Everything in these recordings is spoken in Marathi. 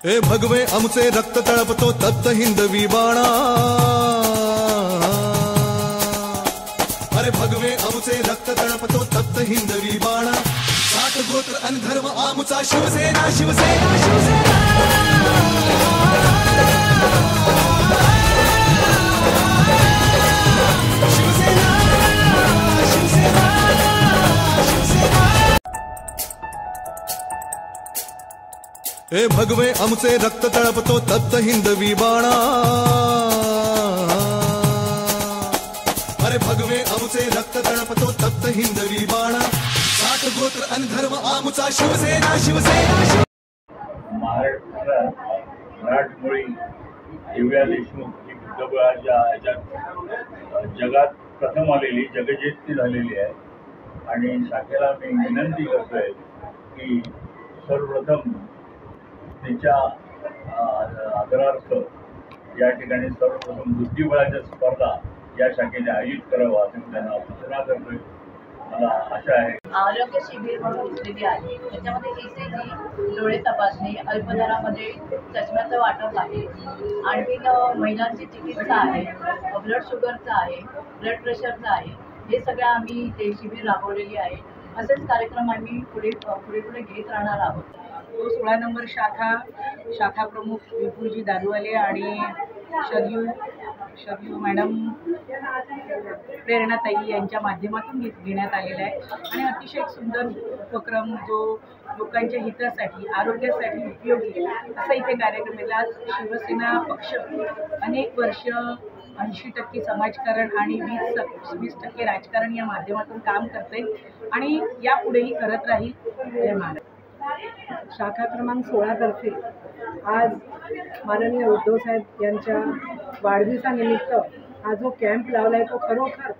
हे भगवे आमचे रक्त तळपतो तप्त हिंदवी बाणा, अरे भगवे आमचे रक्त तळपतो तप्त हिंदवी बाणा, सात गोत्र अन धर्म आमचा शिवसेना शिवसेना शिवसेना। हे भगवे आमचे रक्त तळपतो तप्त हिंदवी बाणा, अरे भगवे आमचे रक्त तळपतो तप्त हिंदवी बाणा, सात गोत्र अन धर्म आमचा शिवसेना शिवसेना। महाराष्ट्रात मराठमोळी दिव्या देशमुख ही बुद्धबळाच्या ह्याच्यात जगात प्रथम आलेली जगजेती झालेली आहे आणि शाखेला मी विनंती करतोय की सर्वप्रथम तिच्या आदरार्थ या ठिकाणी सर्वप्रथम बुद्धिबळाच्या स्पर्धा या शाखेने आयोजित करावा असं मी त्यांना सूचना करतोय। मला आशा आहे आरोग्य शिबिर म्हणून घेतलेली आहे, त्याच्यामध्ये ECG, डोळे तपासणी, अल्पदरामध्ये चष्म्याचं वाटप आहे, आणखी महिलांची चिकित्सा आहे, ब्लड शुगरचं आहे, ब्लड प्रेशरचं आहे, हे सगळं आम्ही ते शिबिर राबवलेली आहे। असेच कार्यक्रम आम्ही पुढे घेत राहणार आहोत। 16 नंबर शाखा प्रमुख विपुलजी दारूवाले आणि शरयू मॅडम प्रेरणाताई यांच्या माध्यमातून घेण्यात आलेला आहे आणि अतिशय सुंदर उपक्रम जो लोकांच्या हितासाठी आरोग्यासाठी उपयोगी असा इथे कार्यक्रम आहे। आज शिवसेना पक्ष अनेक वर्ष 80% समाजकारण आणि 20% राजकारण या माध्यमातून काम करते आणि यापुढेही करत राहील। जय महाराष्ट्र। शाखा क्रमांक 16 तर्फे आज माननीय उद्धव साहेब यांच्या वाढदिवसानिमित्त हा जो कॅम्प लावला आहे तो खरोखर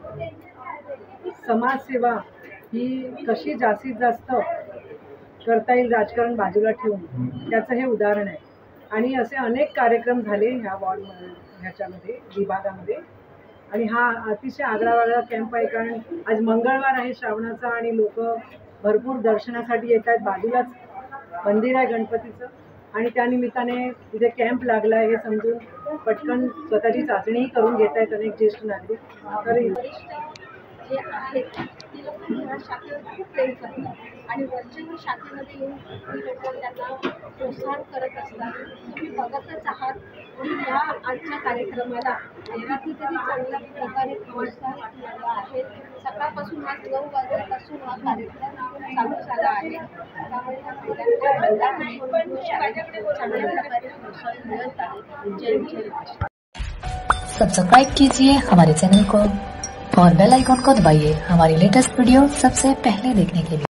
समाजसेवा ही कशी जास्तीत जास्त करता येईल राजकारण बाजूला ठेवून त्याचं हे उदाहरण आहे। आणि असे अनेक कार्यक्रम झाले ह्या ह्याच्यामध्ये विभागामध्ये आणि हा अतिशय आगळावेगळा कॅम्प आहे, कारण आज मंगळवार आहे श्रावणाचा आणि लोक भरपूर दर्शनासाठी येत आहेत। बाजूलाच मंदिर आहे गणपतीचं आणि त्यानिमित्ताने तिथे कॅम्प लागला आहे हे समजून पटकन स्वतःची चाचणीही करून घेत आहेत अनेक ज्येष्ठ नागरिक। तर जे आहेत ती लोक ह्या शाखेवर खूप प्रेम करतात आणि वरच्या शाखेमध्ये येऊन ही लोक त्यांना प्रोत्साहन करत असतात। तुम्ही बघतच आहात की या आजच्या कार्यक्रमाला कितीतरी चांगल्या प्रकारे प्रोत्साहित झाला आहे। सकाळपासून आज 9 वाजल्यापासून हा कार्यक्रम चालू झाला आहे, त्यामुळे चांगल्या प्रकारे प्रोत्साहन मिळत आहे। जय जय। सब्सक्राइब कीजिए हमारे चैनल को और बेल आइकॉन को दबाइए हमारी लेटेस्ट वीडियो सबसे पहले देखने के लिए।